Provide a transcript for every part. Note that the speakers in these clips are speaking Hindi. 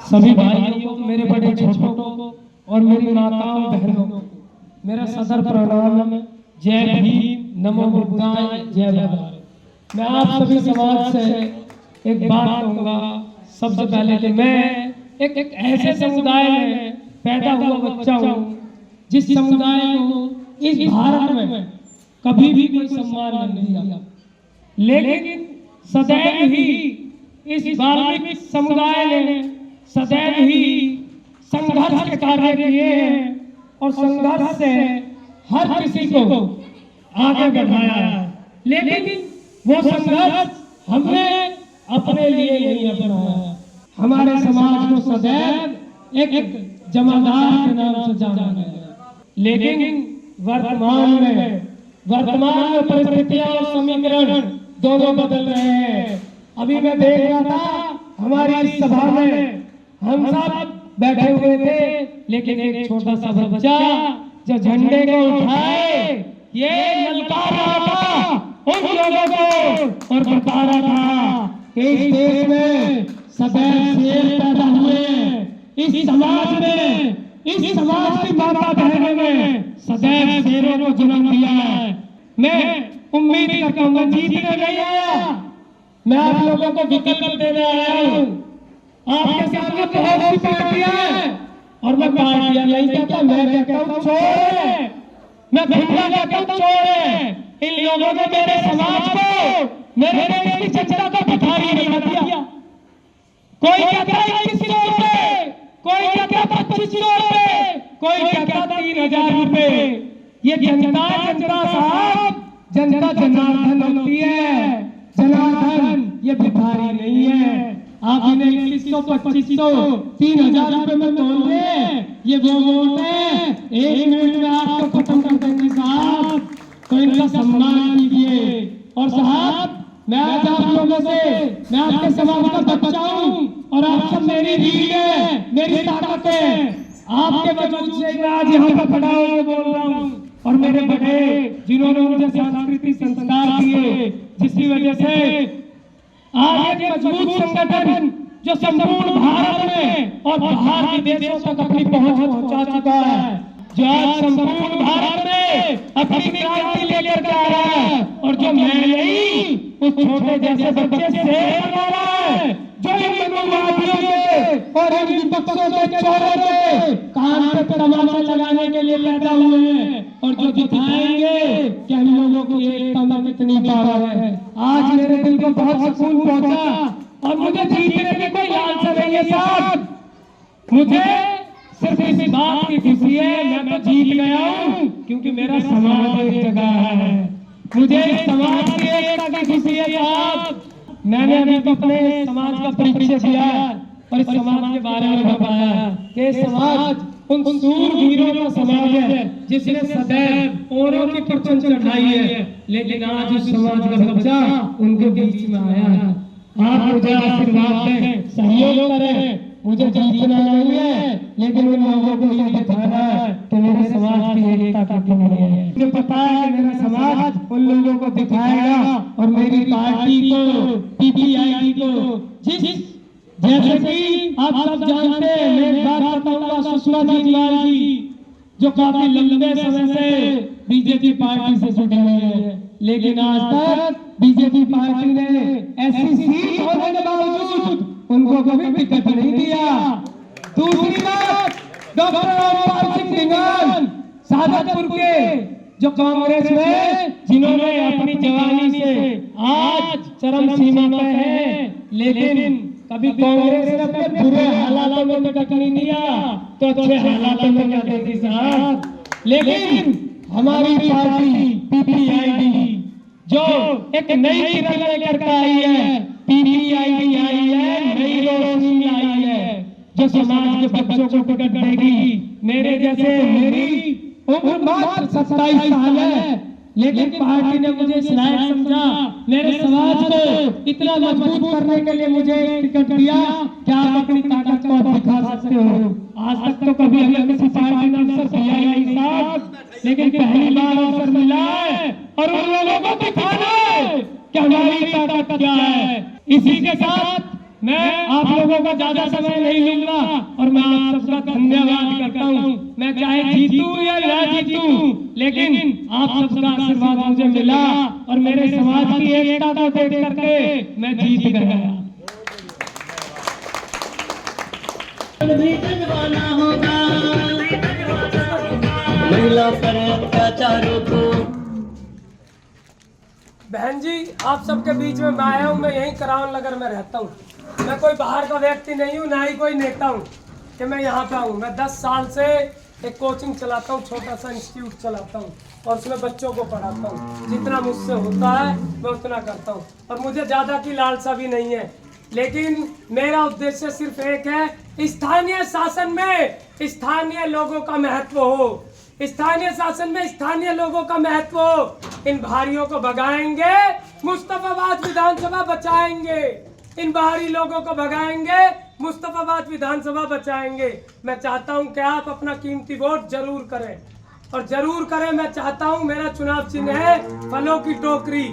सभी भाइयों को, मेरे बड़े छोटों को और मेरी माताओं बहनों को मेरा सदर प्रणाम। जय भीम, नमो बुद्धाय, जय भारत। मैं आप सभी समाज से एक बात कहूँगा। सबसे पहले कि मैं एक ऐसे समुदाय में पैदा हुआ बच्चा हूँ जिस समुदाय को इस भारत में कभी भी कोई सम्मान नहीं दिया, लेकिन सदैव ही इस वाल्मीकि समुदाय ने सदैव ही संघर्ष के कार्य किए हैं और संघर्ष से हर किसी को आगे बढ़ाया है। लेकिन वो संघर्ष हमने अपने लिए नहीं अपनाया। हमारे समाज को सदैव एक जमादार के नाम से जाना गया, लेकिन वर्तमान में परिस्थितियां और समीकरण दोनों बदल रहे हैं। अभी मैं देख रहा था हमारी इस सभा में हम सब बैठे हुए थे, लेकिन एक छोटा सा बच्चा जो झंडे को उठाए ये ललकार रहा था उन लोगों को और बता रहा था कि इस देश में सदैव शेर पैदा हुए, इस समाज में, इस समाज की माता बहनों ने सदैव शेरों को जन्म दिया है। मैं उम्मीद करता हूँ, मैं जीतने नहीं आया, मैं आप लोगों को विकल्प देने आया हूँ। आपके सामने बहुत सी पार्टियां हैं और मैं पार्टियां नहीं कहता, मैं कहता हूँ छोड़े, मैं भिंडा कहता हूँ छोड़े। इन लोगों ने मेरे समाज को, मेरे देश की जनता को भिखारी बना दिया। कोई कहता है 21 रुपए, कोई कहता 25 रुपए, कोई कहता 3000 रुपए। ये जनता साहब, जनता जनार्दन होती है, जनार्दन ये भिखारी नहीं है। आप इन्हें 2100, 2500, 3000 रुपए में तोल दे, ये वो वोट है 1 मिनट में आपको खत्म कर देंगे साहब। तो इनका सम्मान कीजिए। और साहब मैं आज आप लोगों से, मैं आपके समाज का बच्चा हूँ और आप सब मेरी रीढ़ है, मेरी ताकत है। आपके वजूद से मैं आज यहाँ पर खड़ा होकर बोल रहा हूँ। और मेरे बड़े जिन्होंने मुझे सांस्कृतिक संस्कार दिए, जिसकी वजह से आज एक मजबूत संगठन जो संपूर्ण भारत में और बाहर के देशों तक अपनी पहुंच पहुंचा चुका है, जो आज संपूर्ण भारत में अपनी क्रांति लेकर के आ रहा है। और जो मैं नहीं, उस छोटे जैसे बच्चे से बना रहा है, जो इन मनुवादियों के और इन विपक्षों के चोरों के कान पे तमाचा लगाने के लिए पैदा हुए हैं और जो दिखाएंगे कि हम लोगों को एकता में कितनी पावर है। आज मेरे दिल को बहुत सुकून पहुंचा और मुझे जीतने की कोई लालसा नहीं है साहब। मुझे सिर्फ इसी बात की खुशी है, मैं तो जीत गया हूँ क्योंकि मेरा समाज एक जगह है। मुझे इस समाज की एकता की खुशी है साहब। मैंने अभी अपने समाज का परिचय दिया और इस समाज के बारे में बताया कि समाज उन सूरवीरों का समाज है जिसने सदैव औरों की परचम चढ़ाई है, लेकिन आज इस समाज का बच्चा उनके बीच में आया है। आप मुझे आशीर्वाद दें, सहयोग करें। मुझे जीतना नहीं है, लेकिन उन लोगों को ये दिखाना है कि मेरे समाज की एकता कितनी है। मुझे पता है कि मेरा समाज उन लोगों को दिखाएगा और मेरी पार्टी को, पीपीआई को, जैसे कि आप सब जानते हैं, मैं एक बात बताऊंगा, सुषमा जी जो काफी लंबे समय से बीजेपी पार्टी से जुड़े हुए हैं, लेकिन आज तक बीजेपी पार्टी ने ऐसी सीट होने के बावजूद उनको कभी टिकट नहीं दिया। दूसरी बात, डॉक्टर रामपाल सिंह ढिंगान सादतपुर के जो कांग्रेस में, जिन्होंने अपनी जवानी से आज चरम सीमा पे हैं, लेकिन कभी कांग्रेस ने अपने बुरे हालातों में टिकट नहीं दिया तो अच्छे हालातों में क्या देती साहब। लेकिन हमारी पार्टी पीपीआईडी जो एक नई किरण लेकर के आई है, पीपीआईडी आई है, नई रोशनी आई है, जो समाज के बच्चों को टिकट देगी। मेरे जैसे, मेरी उम्र मात्र 27 साल है, लेकिन पार्टी ने मुझे इस लायक समझा, मेरे समाज को इतना मजबूत करने के लिए मुझे टिकट दिया। क्या आप अपनी ताकत को दिखा सकते हो? आज तक तो कभी हमें किसी पार्टी ने अवसर दिया ही नहीं साहब, लेकिन पहली बार अवसर मिला है और उन लोगों को दिखाना है कि हमारी ताकत क्या है। इसी के साथ मैं आप लोगों का ज्यादा समय नहीं लूंगा और मैं आप सबका धन्यवाद करता हूँ। मैं चाहे जीतूं या ना जीतूं, लेकिन आप सबका आशीर्वाद मुझे मिला और मेरे समाज की एकता को देख करके मैं जीत गया। महिला पर अत्याचारों को। बहन जी, आप सबके बीच में मैं आया हूँ। मैं यहीं करावल नगर में रहता हूँ। मैं कोई बाहर का व्यक्ति नहीं हूँ, ना ही कोई नेता हूँ कि मैं यहाँ पे आऊँ। मैं 10 साल से एक कोचिंग चलाता हूँ, छोटा सा इंस्टीट्यूट चलाता हूँ और उसमें बच्चों को पढ़ाता हूँ। जितना मुझसे होता है मैं उतना करता हूँ और मुझे ज़्यादा की लालसा भी नहीं है, लेकिन मेरा उद्देश्य सिर्फ एक है, स्थानीय शासन में स्थानीय लोगों का महत्व हो। स्थानीय शासन में स्थानीय लोगों का महत्व हो। इन भारियों को भगाएंगे, मुस्तफाबाद विधानसभा बचाएंगे। इन बाहरी लोगों को भगाएंगे, मुस्तफाबाद विधानसभा बचाएंगे। मैं चाहता हूं कि आप अपना कीमती वोट जरूर करें और जरूर करें। मैं चाहता हूं, मेरा चुनाव चिन्ह है फलों की टोकरी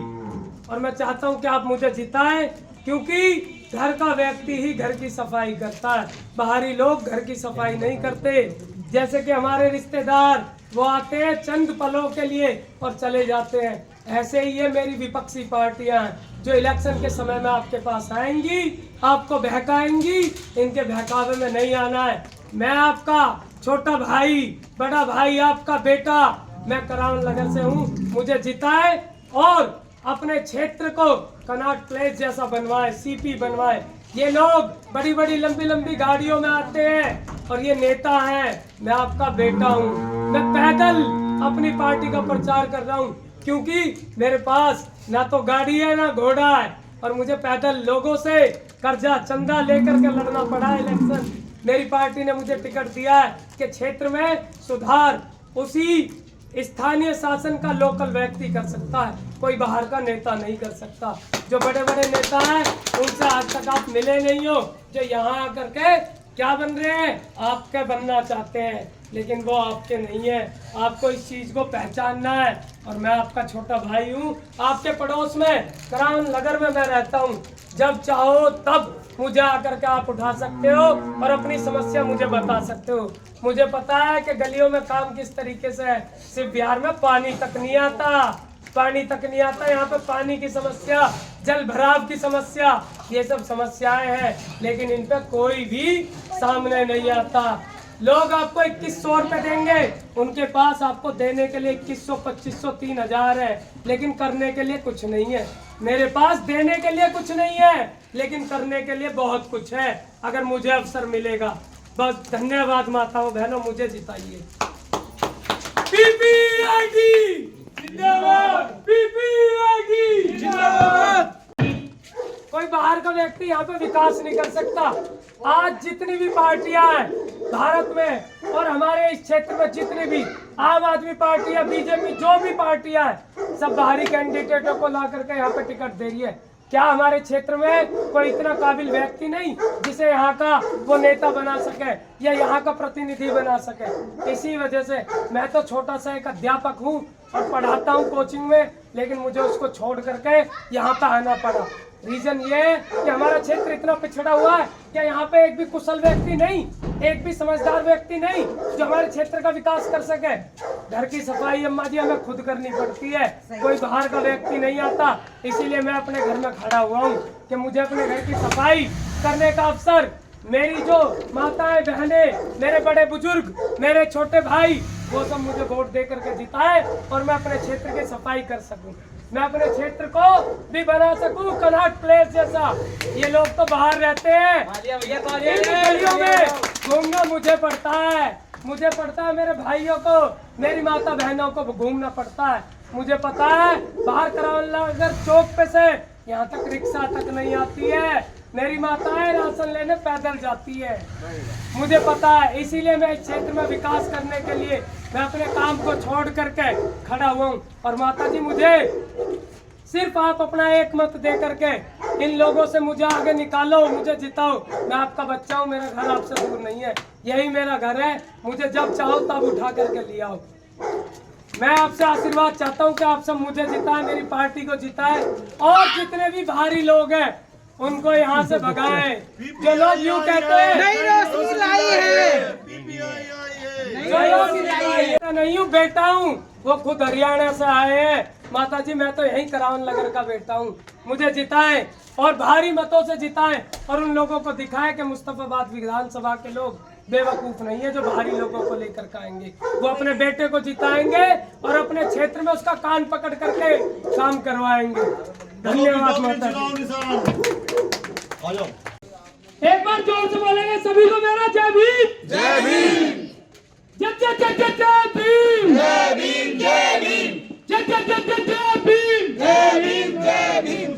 और मैं चाहता हूं कि आप मुझे जिताएं, क्योंकि घर का व्यक्ति ही घर की सफाई करता है। बाहरी लोग घर की सफाई नहीं करते। जैसे कि हमारे रिश्तेदार वो आते हैं चंद पलों के लिए और चले जाते हैं, ऐसे ही ये मेरी विपक्षी पार्टियां हैं जो इलेक्शन के समय में आपके पास आएंगी, आपको बहकाएंगी। इनके बहकावे में नहीं आना है। मैं आपका छोटा भाई, बड़ा भाई, आपका बेटा, मैं करावल नगर से हूँ। मुझे जिताए और अपने क्षेत्र को कनॉट प्लेस जैसा बनवाए, सीपी बनवाए। ये लोग बड़ी बड़ी लंबी लंबी गाड़ियों में आते हैं और ये नेता हैं। मैं आपका बेटा हूँ। मैं पैदल अपनी पार्टी का प्रचार कर रहा हूँ, क्योंकि मेरे पास ना तो गाड़ी है ना घोड़ा है और मुझे पैदल लोगों से कर्जा चंदा लेकर के लड़ना पड़ा है इलेक्शन। मेरी पार्टी ने मुझे टिकट दिया है कि क्षेत्र में सुधार उसी स्थानीय शासन का लोकल व्यक्ति कर सकता है, कोई बाहर का नेता नहीं कर सकता। जो बड़े बड़े नेता हैं उनसे आज तक आप मिले नहीं हो, जो यहाँ आकर के क्या बन रहे हैं, आपके बनना चाहते हैं, लेकिन वो आपके नहीं है। आपको इस चीज को पहचानना है और मैं आपका छोटा भाई हूँ। आपके पड़ोस में करावल नगर में मैं रहता हूँ। जब चाहो तब मुझे आकर के आप उठा सकते हो और अपनी समस्या मुझे बता सकते हो। मुझे पता है कि गलियों में काम किस तरीके से है। सिर्फ बिहार में पानी तक नहीं आता, पानी तक नहीं आता। यहाँ पे पानी की समस्या, जल भराव की समस्या, ये सब समस्याएं हैं, लेकिन इन पे कोई भी सामने नहीं आता। लोग आपको 2100 रुपए देंगे, उनके पास आपको देने के लिए 2100, 2500, 3000 है, लेकिन करने के लिए कुछ नहीं है। मेरे पास देने के लिए कुछ नहीं है, लेकिन करने के लिए बहुत कुछ है, अगर मुझे अवसर मिलेगा। बस धन्यवाद माताओं बहनों, मुझे जिताइए। पीपीआईडी जिंदाबाद, पीपीआईडी जिंदाबाद। कोई बाहर का व्यक्ति यहाँ पे विकास नहीं कर सकता। आज जितनी भी पार्टियां हैं भारत में और हमारे इस क्षेत्र में, जितनी भी आम आदमी पार्टी है, बीजेपी, जो भी पार्टियां हैं, सब बाहरी कैंडिडेटों को ला करके यहाँ पे टिकट दे रही है। क्या हमारे क्षेत्र में कोई इतना काबिल व्यक्ति नहीं जिसे यहाँ का वो नेता बना सके या यहाँ का प्रतिनिधि बना सके? इसी वजह से मैं तो छोटा सा एक अध्यापक हूँ और पढ़ाता हूँ कोचिंग में, लेकिन मुझे उसको छोड़ करके यहाँ पे आना पड़ा। रीजन ये है कि हमारा क्षेत्र इतना पिछड़ा हुआ है कि यहाँ पे एक भी कुशल व्यक्ति नहीं, एक भी समझदार व्यक्ति नहीं जो हमारे क्षेत्र का विकास कर सके। घर की सफाई अम्मा जी हमें खुद करनी पड़ती है, कोई बाहर का व्यक्ति नहीं आता। इसीलिए मैं अपने घर में खड़ा हुआ हूँ कि मुझे अपने घर की सफाई करने का अवसर मेरी जो माताएं बहनें, मेरे बड़े बुजुर्ग, मेरे छोटे भाई, वो सब मुझे वोट दे करके जिताए और मैं अपने क्षेत्र की सफाई कर सकूं, मैं अपने क्षेत्र को भी बना सकूं कनॉट प्लेस जैसा। ये लोग तो बाहर रहते हैं, इन गलियों में घूमना मुझे पड़ता है, मुझे पड़ता है, मेरे भाइयों को, मेरी माता बहनों को घूमना पड़ता है। मुझे पता है बाहर करावल नगर चौक पे से यहाँ तक रिक्शा तक नहीं आती है, मेरी माताएं राशन लेने पैदल जाती है, मुझे पता है। इसीलिए मैं इस क्षेत्र में विकास करने के लिए मैं अपने काम को छोड़ करके खड़ा हुआ हूँ। और माता जी, मुझे सिर्फ आप अपना एक मत दे करके इन लोगों से मुझे आगे निकालो, मुझे जिताओ। मैं आपका बच्चा हूँ, मेरा घर आपसे दूर नहीं है, यही मेरा घर है। मुझे जब चाहो तब उठा करके ले आओ। मैं आपसे आशीर्वाद चाहता हूँ कि आप सब मुझे जिताएं, मेरी पार्टी को जिताएं और जितने भी बाहरी लोग हैं उनको यहाँ से भगाएं। जो लोग यूँ कहते हैं नहीं रोशनी लाई है, जो लोग नहीं हूँ बेटा हूँ, वो खुद हरियाणा से आए हैं। माता जी मैं तो यहीं करावन नगर का बेटा हूँ, मुझे जिताएं और भारी मतों से जिताएं और उन लोगों को दिखाएं कि मुस्तफाबाद विधानसभा के लोग बेवकूफ नहीं है जो भारी लोगों को लेकर के आएंगे। वो अपने बेटे को जिताएंगे और अपने क्षेत्र में उसका कान पकड़ करके काम करवाएंगे। धन्यवाद माता जी। एक बार जोर से बोलेंगे सभी को मेरा जय भीम, जय भीम, जय जय जय जय जय भीम, जय भीम, जय भीम, जय जय जय जय जय भीम, जय भीम, जय भीम।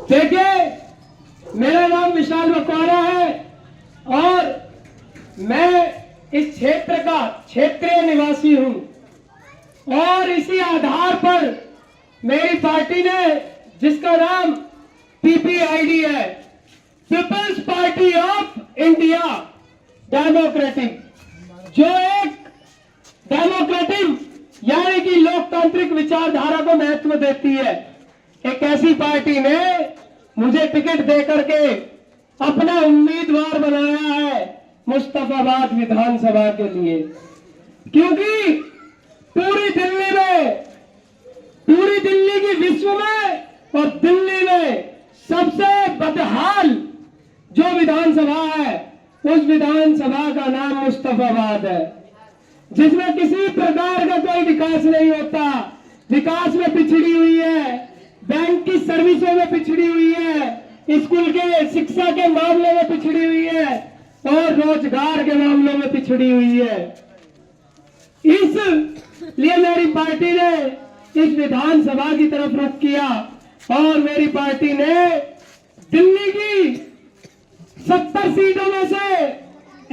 देखिए मेरा नाम विशाल मकवाना है और मैं इस क्षेत्र का क्षेत्रीय निवासी हूं और इसी आधार पर मेरी पार्टी ने, जिसका नाम पीपीआईडी है, People's Party of India Democratic, जो एक डेमोक्रेटिक यानी कि लोकतांत्रिक विचारधारा को महत्व देती है, एक ऐसी पार्टी ने मुझे टिकट दे करके अपना उम्मीदवार बनाया है मुस्तफाबाद विधानसभा के लिए। क्योंकि पूरी दिल्ली की विश्व में और दिल्ली में सबसे बदहाल जो विधानसभा है उस विधानसभा का नाम मुस्तफाबाद है, जिसमें किसी प्रकार का कोई विकास नहीं होता, विकास में पिछड़ी हुई है, बैंक की सर्विसों में पिछड़ी हुई है, स्कूल के शिक्षा के मामले में पिछड़ी हुई है और रोजगार के मामलों में पिछड़ी हुई है। इसलिए मेरी पार्टी ने इस विधानसभा की तरफ रुख किया और मेरी पार्टी ने दिल्ली की 70 सीटों में से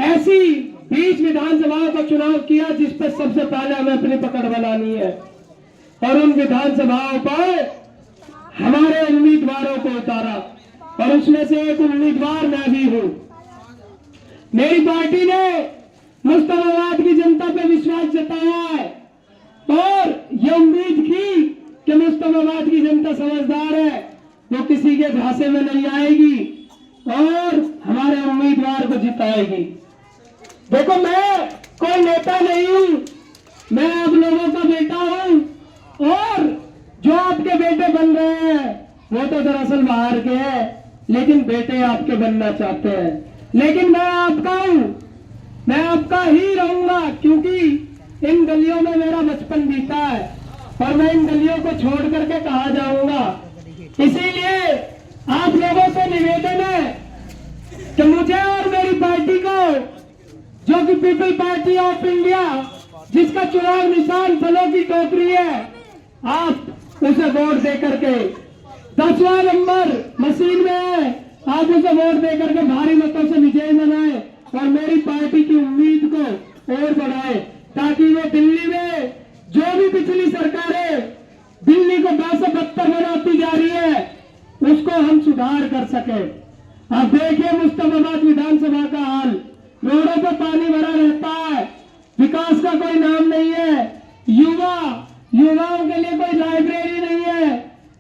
ऐसी 20 विधानसभाओं का चुनाव किया जिस पर सबसे पहले हमें अपनी पकड़ बनानी है और उन विधानसभाओं पर हमारे उम्मीदवारों को उतारा और उसमें से एक उम्मीदवार मैं भी हूं। मेरी पार्टी ने मुस्तफाबाद की जनता पे विश्वास जताया है और ये उम्मीद की कि मुस्तफाबाद की जनता समझदार है, वो किसी के झांसे में नहीं आएगी और हमारे उम्मीदवार को जिताएगी। देखो मैं कोई नेता नहीं हूं, मैं आप लोगों का बेटा हूं और जो आपके बेटे बन रहे हैं वो तो दरअसल बाहर के हैं, लेकिन बेटे आपके बनना चाहते हैं। लेकिन मैं आपका हूं, मैं आपका ही रहूंगा क्योंकि इन गलियों में मेरा बचपन बीता है और मैं इन गलियों को छोड़ करके कहाँ जाऊंगा। इसीलिए आप लोगों से निवेदन है कि मुझे और मेरी पार्टी को, जो कि पीपल पार्टी ऑफ इंडिया, जिसका चुनाव निशान फलों की टोकरी है, आप उसे वोट दे करके 10वां नंबर मशीन में है, आप उसे वोट दे करके भारी मतों से विजय बनाए और मेरी पार्टी की उम्मीद को और बढ़ाए ताकि वो दिल्ली में जो भी पिछली सरकारें दिल्ली को बदतर बनाती जा रही है उसको हम सुधार कर सके। आप देखिए मुस्तफाबाद विधानसभा का हाल, रोडों पर पानी भरा रहता है, विकास का कोई नाम नहीं है, युवाओं के लिए कोई लाइब्रेरी नहीं है।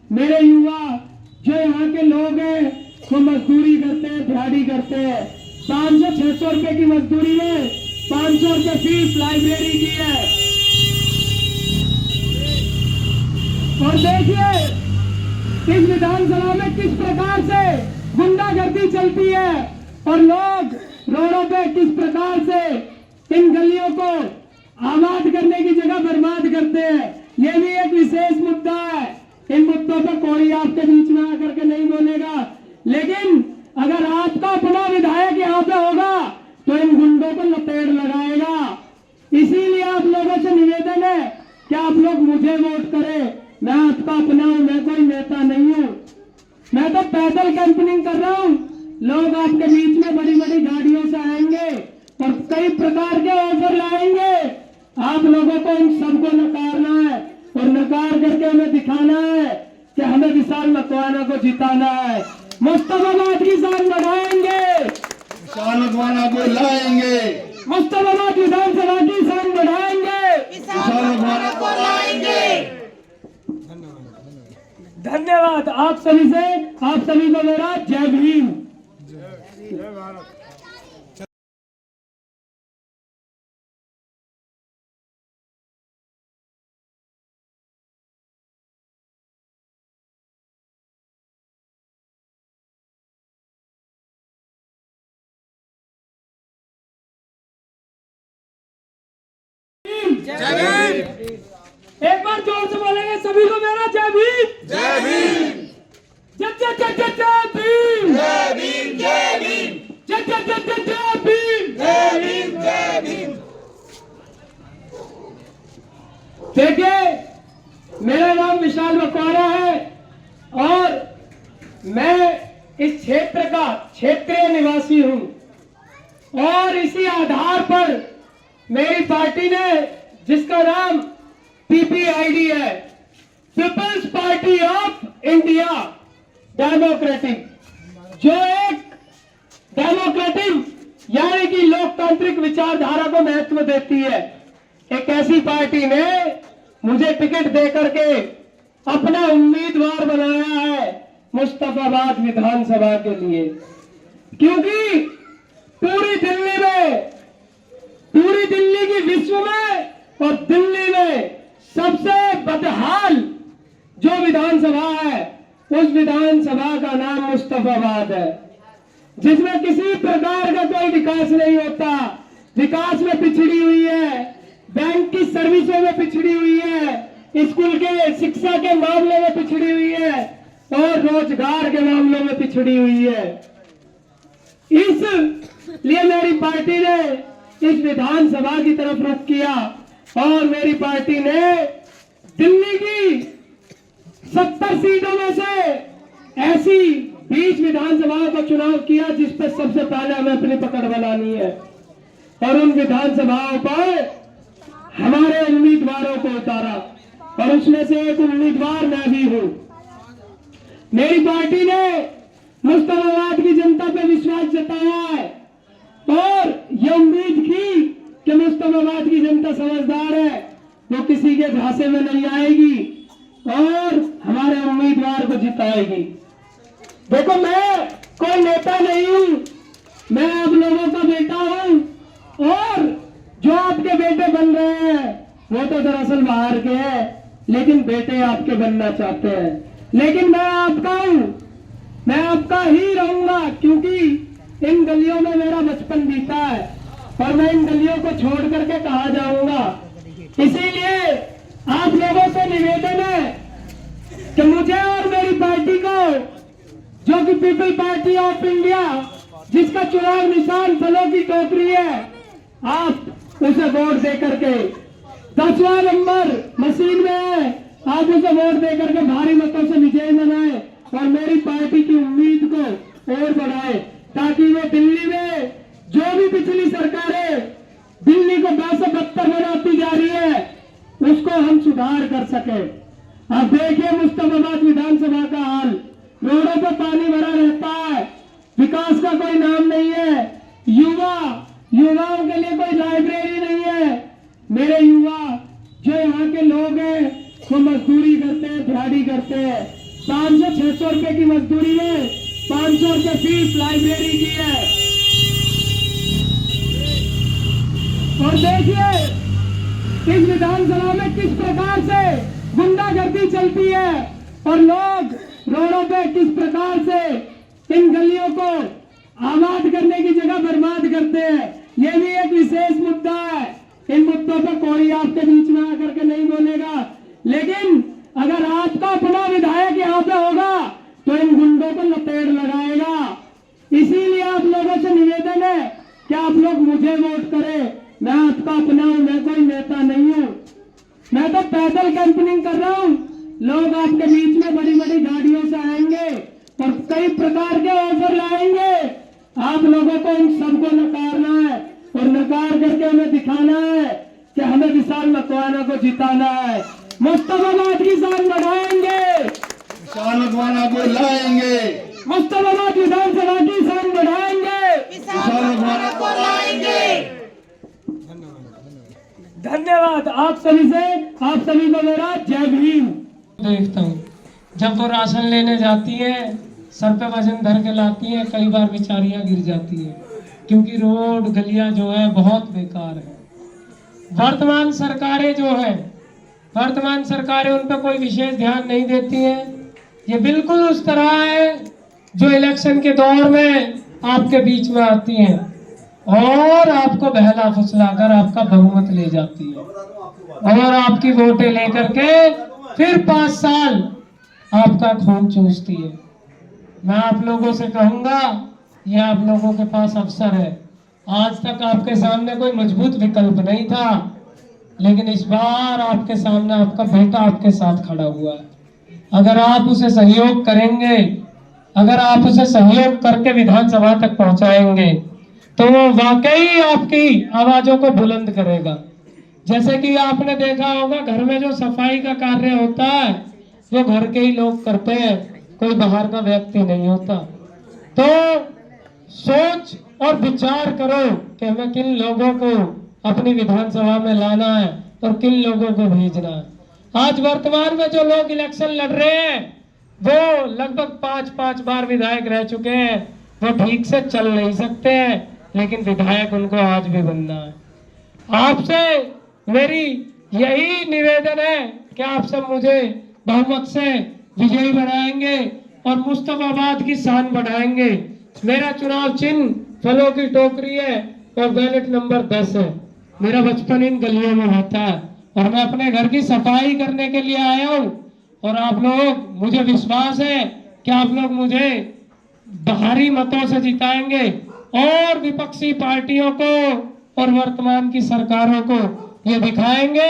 मेरे युवा जो यहाँ के लोग हैं वो मजदूरी करते हैं, दिहाड़ी करते हैं, 500-600 रुपए की मजदूरी में 500 रुपए फीस लाइब्रेरी की है। और देखिए इस विधानसभा में किस प्रकार से गुंडागर्दी चलती है और लोग रोडों पे किस प्रकार से इन गलियों को आबाद करने की जगह बर्बाद करते हैं। ये भी एक विशेष मुद्दा है। इन मुद्दों पर कोई आपके बीच में आकर के नहीं बोलेगा, लेकिन अगर आपका अपना विधायक यहाँ पे होगा तो इन गुंडों को लपेट लगाएगा। इसीलिए आप लोगों से निवेदन है कि आप लोग मुझे वोट करें। मैं आपका अपना हूं, मैं कोई नेता नहीं हूं, मैं तो पैदल कैंपेनिंग कर रहा हूं। लोग आपके बीच में बड़ी बड़ी गाड़ियों से आएंगे और कई प्रकार के ऑफर लाएंगे। आप लोगों को इन सबको नकारना है और नकार करके हमें दिखाना है कि हमें विशाल मकवाना को जिताना है। मुस्तफाबाद की शान बढ़ाएंगे, विशाल मकवाना को लाएंगे, मुस्तफाबाद विधानसभा की शान बढ़ाएंगे, विशाल मकवाना को लाएंगे। धन्यवाद आप सभी से, आप सभी को मेरा जय भीम। एक बार जोर से बोलेंगे सभी को मेरा जय भीम। जय भीम। जय जय जय जय जय भीम। जय भीम। जय भीम। जय जय जय जय जय भीम। जय भीम। जय भीम। देखिए, मेरा नाम विशाल मकवाना है और मैं इस क्षेत्र का क्षेत्रीय निवासी हूं और इसी आधार पर मेरी पार्टी ने, जिसका नाम पीपीआईडी है, People's Party of India Democratic, जो एक डेमोक्रेटिक यानी कि लोकतांत्रिक विचारधारा को महत्व देती है, एक ऐसी पार्टी ने मुझे टिकट दे करके अपना उम्मीदवार बनाया है मुस्तफाबाद विधानसभा के लिए। क्योंकि पूरी दिल्ली की विश्व में और दिल्ली में सबसे बदहाल जो विधानसभा है, उस विधानसभा का नाम मुस्तफाबाद है, जिसमें किसी प्रकार का कोई विकास नहीं होता, विकास में पिछड़ी हुई है, बैंक की सर्विसों में पिछड़ी हुई है, स्कूल के शिक्षा के मामले में पिछड़ी हुई है और रोजगार के मामलों में पिछड़ी हुई है। इसलिए मेरी पार्टी ने इस विधानसभा की तरफ रुख किया और मेरी पार्टी ने दिल्ली की 70 सीटों में से ऐसी 20 विधानसभाओं का चुनाव किया जिस पर सबसे पहले हमें अपनी पकड़ बनानी है और उन विधानसभाओं पर हमारे उम्मीदवारों को उतारा और उसमें से एक उम्मीदवार मैं भी हूं। मेरी पार्टी ने मुस्तफाबाद की जनता पे विश्वास जताया है और ये उम्मीद की कि मुस्तफाबाद की जनता समझदार है, वो किसी के झांसे में नहीं आएगी और हमारे उम्मीदवार को जिताएगी। देखो, मैं कोई नेता नहीं हूं, मैं आप लोगों का बेटा हूं और जो आपके बेटे बन रहे हैं वो तो दरअसल बाहर के हैं, लेकिन बेटे आपके बनना चाहते हैं। लेकिन मैं आपका हूं, मैं आपका ही रहूंगा, क्योंकि इन गलियों में मेरा बचपन बीता है और मैं इन गलियों को छोड़ करके कहाँ जाऊंगा। इसीलिए आप लोगों से निवेदन है कि मुझे और मेरी पार्टी को, जो कि पीपल पार्टी ऑफ इंडिया, जिसका चुनाव निशान फलों की टोकरी है, आप उसे वोट दे करके 10वां नंबर मशीन में है, आप उसे वोट दे करके भारी मतों से विजय बनाए और मेरी पार्टी की उम्मीद को और बढ़ाए, ताकि वो दिल्ली में जो भी पिछली सरकारें दिल्ली को 10 से बदतर बनाती जा रही है, उसको हम सुधार कर सके। आप देखिए मुस्तफाबाद विधानसभा का हाल, रोडों पर पानी भरा रहता है, विकास का कोई नाम नहीं है, युवाओं के लिए कोई लाइब्रेरी नहीं है। मेरे युवा जो यहाँ के लोग हैं वो मजदूरी करते हैं, दिहाड़ी करते हैं, 500-600 रुपए की मजदूरी में 500 रुपए फीस लाइब्रेरी की है। और देखिए इस विधानसभा में किस प्रकार से गुंडागर्दी चलती है और लोग रोडों पे किस प्रकार से इन गलियों को आबाद करने की जगह बर्बाद करते हैं। ये भी एक विशेष मुद्दा है। इन मुद्दों पर कोई आपके बीच में आकर के नहीं बोलेगा, लेकिन अगर आपका अपना विधायक यहाँ पे होगा तो इन गुंडों को लपेट लगाएगा। इसीलिए आप लोगों से निवेदन है कि आप लोग मुझे वोट करें। मैं आपका अपना हूं, मैं कोई नेता नहीं हूं, मैं तो पैदल कैंपेनिंग कर रहा हूं। लोग आपके बीच में बड़ी बड़ी गाड़ियों से आएंगे और कई प्रकार के ऑफर लाएंगे। आप लोगों को इन सबको नकारना है और नकार करके हमें दिखाना है कि हमें विशाल मकवाना को जिताना है। मुस्तफाबाद की शान बढ़ाएंगे, विशाल मकवाना को लाएंगे, मुस्तफाबाद विधानसभा की शान बढ़ाएंगे, विशाल मकवाना को लाएंगे। धन्यवाद आप सभी से, आप सभी को मेरा जय भीम। देखता हूँ जब वो राशन लेने जाती है सर पे वजन धर के लाती है, कई बार बेचारियां गिर जाती है क्योंकि रोड गलियां जो है बहुत बेकार है। वर्तमान सरकारें उन पर कोई विशेष ध्यान नहीं देती हैं। ये बिल्कुल उस तरह है जो इलेक्शन के दौर में आपके बीच में आती हैं और आपको बहला फुसलाकर आपका बहुमत ले जाती है और आपकी वोटें लेकर के फिर 5 साल आपका खून चूसती है। मैं आप लोगों से कहूंगा, ये आप लोगों के पास अवसर है। आज तक आपके सामने कोई मजबूत विकल्प नहीं था, लेकिन इस बार आपके सामने आपका बेटा आपके साथ खड़ा हुआ है। अगर आप उसे सहयोग करेंगे, अगर आप उसे सहयोग करके विधानसभा तक पहुंचाएंगे तो वो वाकई आपकी आवाजों को बुलंद करेगा। जैसे कि आपने देखा होगा, घर में जो सफाई का कार्य होता है वो घर के ही लोग करते हैं, कोई बाहर का व्यक्ति नहीं होता। तो सोच और विचार करो कि हमें किन लोगों को अपनी विधानसभा में लाना है और किन लोगों को भेजना है। आज वर्तमान में जो लोग इलेक्शन लड़ रहे हैं वो लगभग 5-5 बार विधायक रह चुके हैं, वो ठीक से चल नहीं सकते हैं, लेकिन विधायक उनको आज भी बनना है। आपसे मेरी यही निवेदन है कि आप सब मुझे बहुमत से विजयी बनाएंगे और मुस्तफाबाद की शान बढ़ाएंगे। मेरा चुनाव चिन्ह फलों की टोकरी है और बैलेट नंबर 10 है। मेरा बचपन इन गलियों में होता है और मैं अपने घर की सफाई करने के लिए आया हूँ और आप लोग, मुझे विश्वास है कि आप लोग मुझे भारी मतों से जिताएंगे और विपक्षी पार्टियों को और वर्तमान की सरकारों को ये दिखाएंगे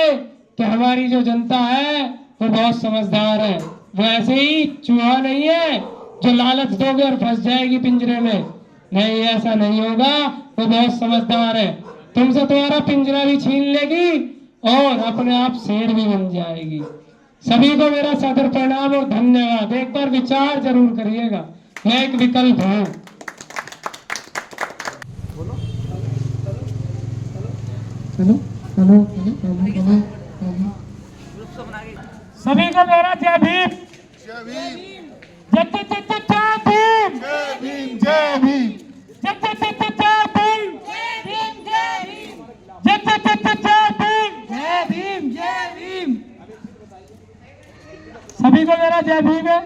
कि हमारी जो जनता है वो बहुत समझदार है। वो ऐसे ही चूहा नहीं है जो लालच दोगे और फंस जाएगी पिंजरे में। नहीं, ऐसा नहीं होगा। वो बहुत समझदार है, तुमसे तुम्हारा पिंजरा भी छीन लेगी और अपने आप शेर भी बन जाएगी। सभी को मेरा सादर प्रणाम और धन्यवाद। एक बार विचार जरूर करिएगा, मैं एक विकल्प हूँ। चलो चलो चलो। सभी को मेरा जय भीम। जय भीम। जय जय जय जय जय भीम। जय भीम। जय भीम। जय जय जय जय जय भीम। जय जय जय जय जय भीम। जय भीम। सभी को मेरा जय भीम है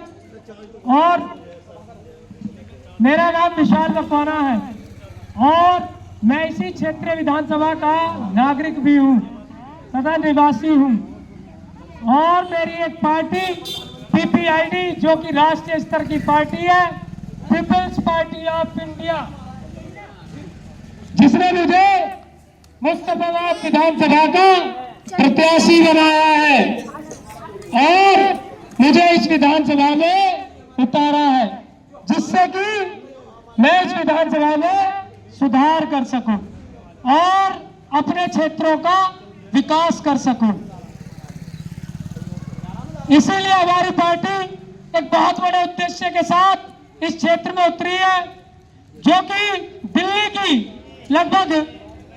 और मेरा नाम विशाल मकवाना है और मैं इसी क्षेत्रीय विधानसभा का नागरिक भी हूँ तथा निवासी हूँ। और मेरी एक पार्टी पीपीआईडी जो कि राष्ट्रीय स्तर की पार्टी है, पीपल्स पार्टी ऑफ इंडिया, जिसने मुझे मुस्तफाबाद विधानसभा का प्रत्याशी बनाया है और मुझे इस विधानसभा में उतारा है, जिससे कि मैं इस विधानसभा में सुधार कर सकूं और अपने क्षेत्रों का विकास कर सकूं। इसीलिए हमारी पार्टी एक बहुत बड़े उद्देश्य के साथ इस क्षेत्र में उतरी है, जो कि दिल्ली की लगभग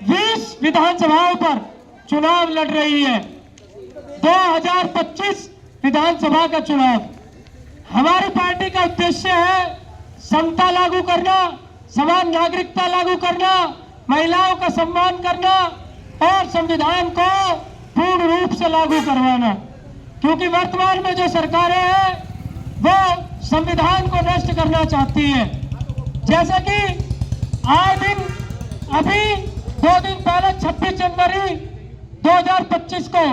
20 विधानसभाओं पर चुनाव लड़ रही है। 2025 विधानसभा का चुनाव हमारी पार्टी का उद्देश्य है समता लागू करना, समान नागरिकता लागू करना, महिलाओं का सम्मान करना और संविधान को पूर्ण रूप से लागू करवाना। क्योंकि वर्तमान में जो सरकारें हैं वो संविधान को नष्ट करना चाहती है। जैसे कि आए दिन अभी 2 दिन पहले 26 जनवरी 2025 को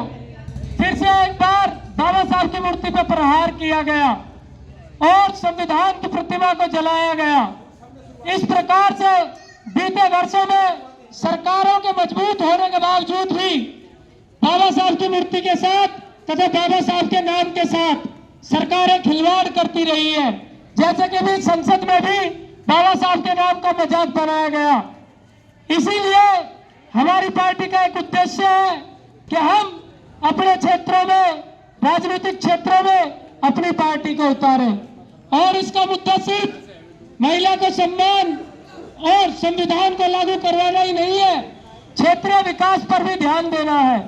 फिर से एक बार बाबा साहब की मूर्ति पर प्रहार किया गया और संविधान की प्रतिमा को जलाया गया। इस प्रकार से बीते वर्षों में सरकारों के मजबूत होने के बावजूद भी बाबा साहब की मूर्ति के साथ तथा बाबा साहब के नाम के साथ सरकारें खिलवाड़ करती रही है। जैसे कि भी संसद में भी बाबा साहब के नाम का मजाक बनाया गया। इसीलिए हमारी पार्टी का एक उद्देश्य है कि हम अपने क्षेत्रों में, राजनीतिक क्षेत्रों में अपनी पार्टी को उतारें और इसका मुद्दा सिर्फ महिला को सम्मान और संविधान को लागू करवाना ही नहीं है, क्षेत्रीय विकास पर भी ध्यान देना है।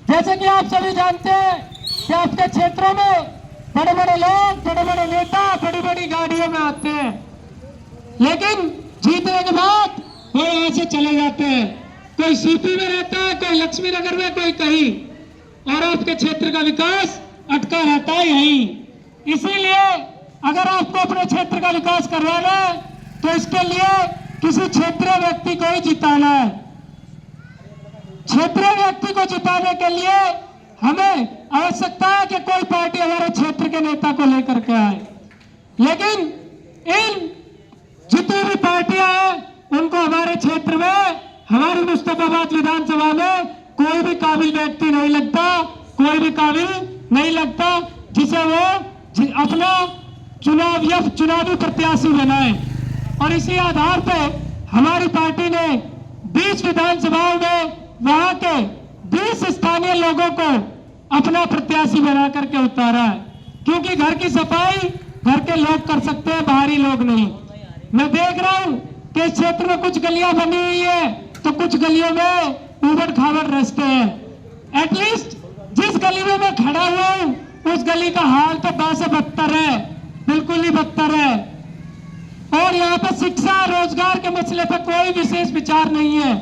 जैसे कि आप सभी जानते हैं कि आपके क्षेत्रों में बड़े बड़े लोग, बड़े बड़े नेता बड़ी बड़ी गाड़ियों में आते हैं, लेकिन जीतने के बाद वो यहाँ से चले जाते हैं। कोई सीपी में रहता है, कोई लक्ष्मी नगर में, कोई कहीं, और आपके क्षेत्र का विकास अटका रहता है यहीं। इसीलिए अगर आपको अपने क्षेत्र का विकास करवाना है तो इसके लिए किसी क्षेत्रीय व्यक्ति को ही जिताना है। क्षेत्रीय व्यक्ति को जिताने के लिए हमें आवश्यकता है कि कोई पार्टी हमारे क्षेत्र के नेता को लेकर के आए, लेकिन इन जितनी भी पार्टियां हैं उनको हमारे क्षेत्र में, हमारी मुस्तफाबाद विधानसभा में कोई भी काबिल व्यक्ति नहीं लगता, कोई भी काबिल नहीं लगता जिसे वो अपना चुनावी प्रत्याशी बनाए। और इसी आधार पे हमारी पार्टी ने 20 विधानसभाओं में वहां के 20 स्थानीय लोगों को अपना प्रत्याशी बना करके उतारा है, क्योंकि घर की सफाई घर के लोग कर सकते हैं, बाहरी लोग नहीं। मैं देख रहा हूं कि इस क्षेत्र में कुछ गलियां बनी हुई है तो कुछ गलियों में उबड़ खाबड़ रास्ते हैं। एटलीस्ट जिस गली में मैं खड़ा हुआ हूं उस गली का हाल तो 10 से बदतर है, बिल्कुल ही बदतर है। और यहाँ पे शिक्षा रोजगार के मसले पर कोई विशेष विचार नहीं है।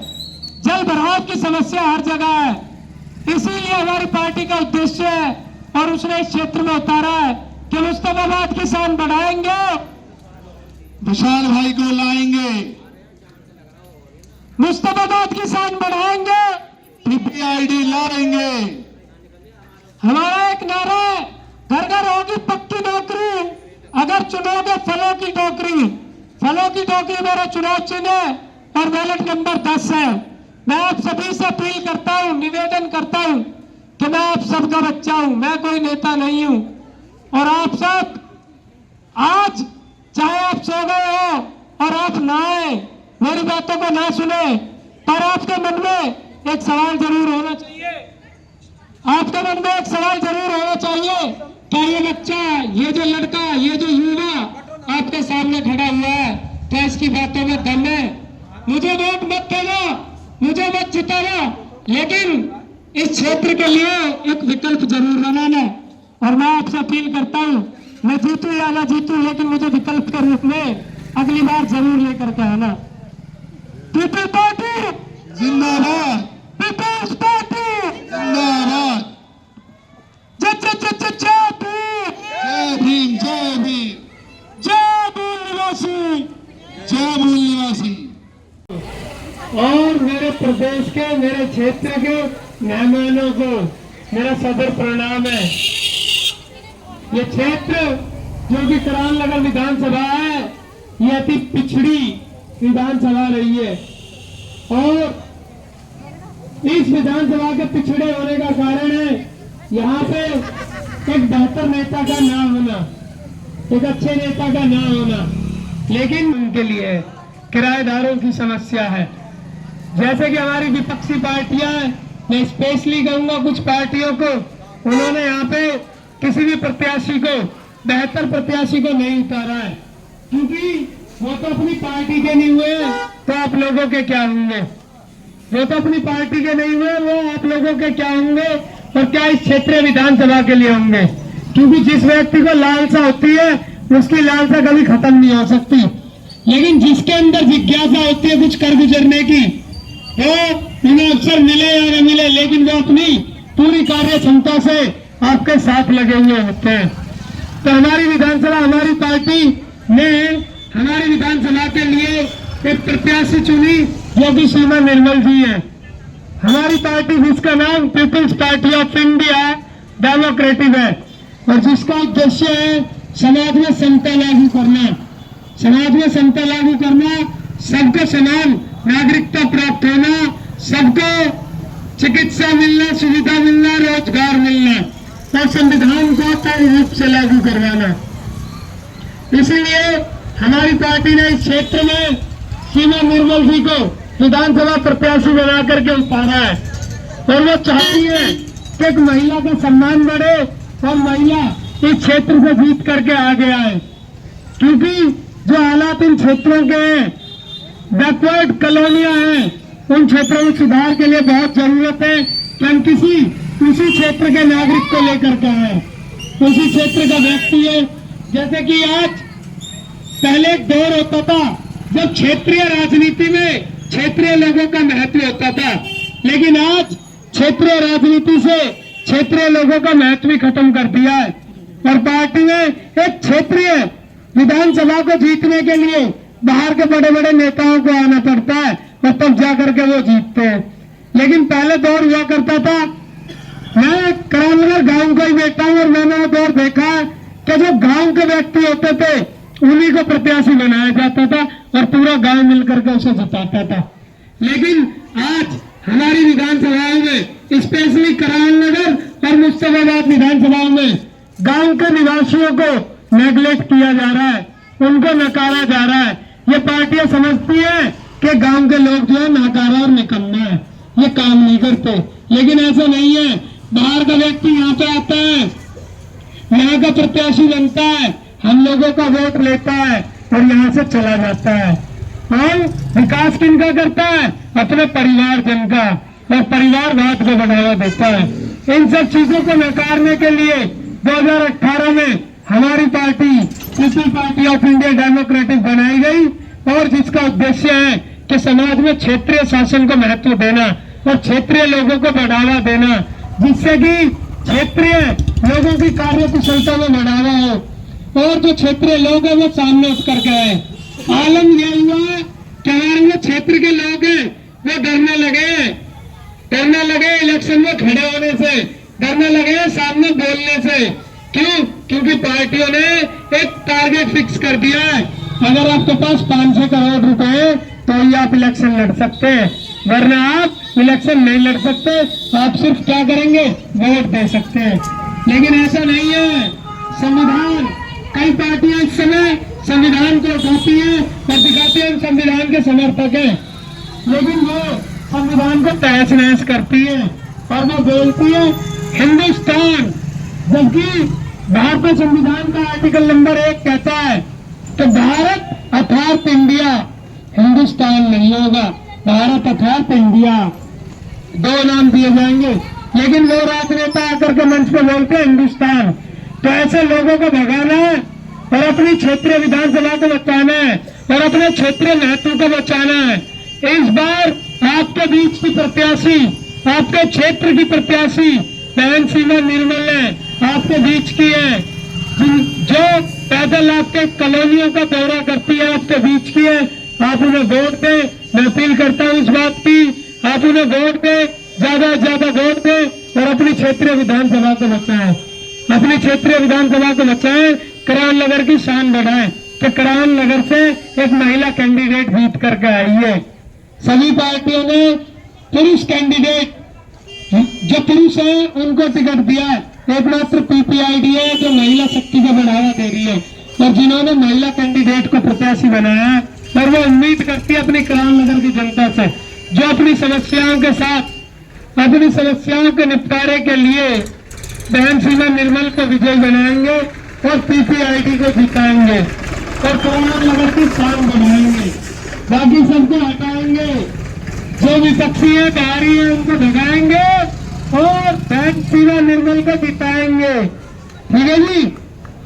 जल भराव की समस्या हर जगह है। इसीलिए हमारी पार्टी का उद्देश्य है और उसने इस क्षेत्र में उतारा है कि मुस्तफाबाद की शान बढ़ाएंगे, विशाल भाई को लाएंगे, मुस्तफाबाद की शान बढ़ाएंगे, पीपीआईडी लाएंगे। हमारा एक नारा है, घर घर होगी पक्की नौकरी, अगर चुनोगे फलों की टोकरी। फलों की टोकरी मेरा चुनाव चिन्ह है और बैलेट नंबर 10 है। मैं आप सभी से अपील करता हूं, निवेदन करता हूं कि मैं आप सबका बच्चा हूं, मैं कोई नेता नहीं हूं। और आप सब आज चाहे आप सो गए हो और आप ना आए, मेरी बातों को ना सुने, पर आपके मन में एक सवाल जरूर होना चाहिए, आपके मन में एक सवाल जरूर होना चाहिए, क्या ये बच्चा, ये जो लड़का, ये जो युवा आपके सामने खड़ा हुआ है, क्या इसकी बातों में दम है? मुझे वोट मत देना, मुझे मत जिताना, लेकिन इस क्षेत्र के लिए एक विकल्प जरूर बनाना। और मैं आपसे अपील करता हूं, मैं जीतू या ना जीतू, लेकिन मुझे विकल्प के रूप में अगली बार जरूर लेकर के आना। पीपल पार्टी जिंदाबाद, पीपल्स पार्टी जिंदाबाद। जय जय जय जय जय भीम, जय भीम, जय भीम, जय मूल निवासी। जय मूल निवासी। और मेरे प्रदेश के, मेरे क्षेत्र के मेहमानों को मेरा सदर प्रणाम है। ये क्षेत्र जो कि कराल नगर विधानसभा है, ये अति पिछड़ी विधानसभा रही है और इस विधानसभा के पिछड़े होने का कारण है यहाँ पे एक बेहतर नेता का ना होना, एक अच्छे नेता का ना होना, लेकिन उनके लिए किराएदारों की समस्या है। जैसे कि हमारी विपक्षी पार्टियां, मैं स्पेशली कहूंगा कुछ पार्टियों को, उन्होंने यहाँ पे किसी भी प्रत्याशी को, बेहतर प्रत्याशी को नहीं उतारा है, क्योंकि वो तो अपनी पार्टी के नहीं हुए तो आप लोगों के क्या होंगे, वो तो अपनी पार्टी के नहीं हुए, वो आप लोगों के क्या होंगे और क्या इस क्षेत्रीय विधानसभा के लिए होंगे। क्योंकि जिस व्यक्ति को लालसा होती है उसकी लालसा कभी खत्म नहीं हो सकती, लेकिन जिसके अंदर जिज्ञासा होती है कुछ कर गुजरने की, वो उन्हें अवसर मिले या न मिले, लेकिन वो अपनी पूरी कार्य क्षमता से आपके साथ लगे हुए होते हैं। तो हमारी विधानसभा, हमारी पार्टी ने हमारी विधानसभा के लिए एक प्रत्याशी चुनी जो कि सीमा निर्मल जी है। हमारी पार्टी जिसका नाम People's Party of India Democratic है और जिसका उद्देश्य है समाज में समता लागू करना, समाज में समता लागू करना, सबको समान नागरिकता प्राप्त होना, सबको चिकित्सा मिलना, सुविधा मिलना, रोजगार मिलना और संविधान को पूर्ण रूप से लागू करवाना। इसलिए हमारी पार्टी ने इस क्षेत्र में सीमा निर्मल जी को विधानसभा प्रत्याशी बना करके उतारा है और वो चाहती है कि एक महिला का सम्मान बढ़े और महिला इस क्षेत्र से जीत करके आगे आए, क्योंकि जो हालात इन क्षेत्रों के हैं, बैकवर्ड कॉलोनियां हैं, उन क्षेत्रों में सुधार के लिए बहुत जरूरत है कि हम किसी उसी क्षेत्र के नागरिक को लेकर के आए। उसी क्षेत्र का व्यक्ति है। जैसे कि आज पहले एक दौर होता था जब क्षेत्रीय राजनीति में क्षेत्रीय लोगों का महत्व होता था, लेकिन आज क्षेत्रीय राजनीति से क्षेत्रीय लोगों का महत्व ही खत्म कर दिया है और पार्टी में एक क्षेत्रीय विधानसभा को जीतने के लिए बाहर के बड़े बड़े नेताओं को आना पड़ता है और तब जाकर के वो जीतते हैं। लेकिन पहले दौर हुआ करता था, मैं करामनगर गांव का ही बेटा हूं और मैंने वो दौर देखा है कि जो गांव के व्यक्ति होते थे उन्हीं को प्रत्याशी बनाया जाता था और पूरा गांव मिलकर के उसे जिताता था। लेकिन आज हमारी विधानसभाओं में, स्पेशली करामनगर और मुस्तफाबाद विधानसभाओं में गांव के निवासियों को नेग्लेक्ट किया जा रहा है, उनको नकारा जा रहा है। ये पार्टियां समझती है कि गांव के लोग जो है नाकारा और निकम्मा है, ये काम नहीं करते, लेकिन ऐसा नहीं है। बाहर का व्यक्ति यहाँ पे आता है, यहाँ का प्रत्याशी बनता है, हम लोगों का वोट लेता है और यहाँ से चला जाता है। और विकास किनका करता है? अपने परिवारजन का, और परिवारवाद को बढ़ावा देता है। इन सब चीजों को नकारने के लिए 2018 में हमारी party people party of India democratic बनाई गई और जिसका उद्देश्य है कि समाज में क्षेत्रीय शासन को महत्व देना और क्षेत्रीय लोगों को बढ़ावा देना, जिससे कि क्षेत्रीय लोगों की कार्य कुशलता में बढ़ावा हो और जो क्षेत्रीय लोग हैं वो सामने उठ करके आए। आलम यह हुआ है कि हमारे जो क्षेत्र के लोग हैं वो डरने लगे इलेक्शन में खड़े होने से, डरने लगे सामने बोलने से। क्यों? क्योंकि पार्टियों ने एक टारगेट फिक्स कर दिया है, अगर आपके पास 500 करोड़ रुपए तो ही आप इलेक्शन लड़ सकते हैं, वरना आप इलेक्शन नहीं लड़ सकते। आप सिर्फ क्या करेंगे? वोट दे सकते हैं। लेकिन ऐसा नहीं है। संविधान, कई पार्टियां इस समय संविधान को उठाती हैं और दिखाती हैं संविधान के समर्थक हैं, लेकिन वो संविधान को तहस नहस करती है और वो बोलती है हिंदुस्तान, जबकि भारतीय संविधान का आर्टिकल नंबर 1 कहता है कि भारत अर्थात इंडिया, हिंदुस्तान नहीं होगा, भारत अर्थात इंडिया, दो नाम दिए जाएंगे। लेकिन वो राजनेता आकर के मंच पे बोलते हैं हिंदुस्तान। तो ऐसे लोगों को भगाना है और अपनी क्षेत्रीय विधानसभा को बचाना है और अपने क्षेत्रीय महत्व को बचाना है। इस बार आपके बीच की प्रत्याशी, आपके क्षेत्र की प्रत्याशी बहन सीमा निर्मल है, आपके बीच की है, जो पैदल आपके कॉलोनियों का दौरा करती है, आपके बीच की है। आप उन्हें वोट दें। मैं अपील करता हूं इस बात की, आप उन्हें वोट दें, ज्यादा से ज्यादा वोट दें और अपनी क्षेत्रीय विधानसभा को बचाएं, अपनी क्षेत्रीय विधानसभा को बचाएं, करामनगर की शान बढ़ाएं। तो करामनगर से एक महिला कैंडिडेट जीत करके आई है। सभी पार्टियों ने पुरुष कैंडिडेट, जो पुरुष है उनको टिकट दिया है। एकमात्र पीपीआईडी है जो महिला शक्ति को बढ़ावा दे रही है और जिन्होंने महिला कैंडिडेट को प्रत्याशी बनाया है। और वो उम्मीद करती है अपनी करामनगर की जनता से, जो अपनी समस्याओं के साथ, अपनी समस्याओं के निपटारे के लिए बहन सीमा निर्मल को विजयी बनाएंगे और पीपीआईडी को जिताएंगे और करामनगर की शान बढ़ाएंगे, बाकी सबको हटाएंगे। जो विपक्षी है, बाहरी है, उनको भगाएंगे और बहन सीमा निर्मल को जिताएंगे। ठीक है जी,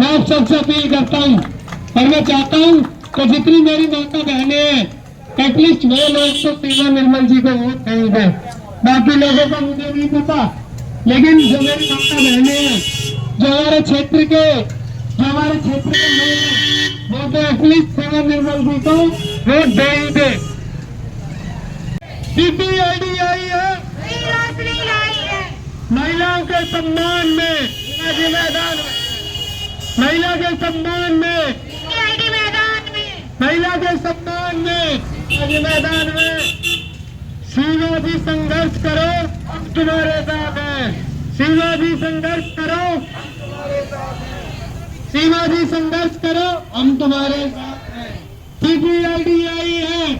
मैं आप सबसे अपील करता हूँ और मैं चाहता हूँ कि जितनी मेरी माता बहनें हैं एटलीस्ट वे लोग तो सीमा निर्मल जी को वोट देंगे। बाकी लोगों का मुझे नहीं पता, लेकिन जो मेरी माता बहनें हैं, जो हमारे क्षेत्र के लोग हैं, वो तो एटलीस्ट सीमा निर्मल जी को वोट देंगे। पीपीआईडी आई है महिलाओं के सम्मान में, मैदान में, महिला के सम्मान में, महिला के सम्मान में, मैदान में। सीमा जी संघर्ष करो, हम तुम्हारे साथ हैं। सीमा जी संघर्ष करो, सीमा जी संघर्ष करो, हम तुम्हारे साथ हैं। पीपीआईडी आई है।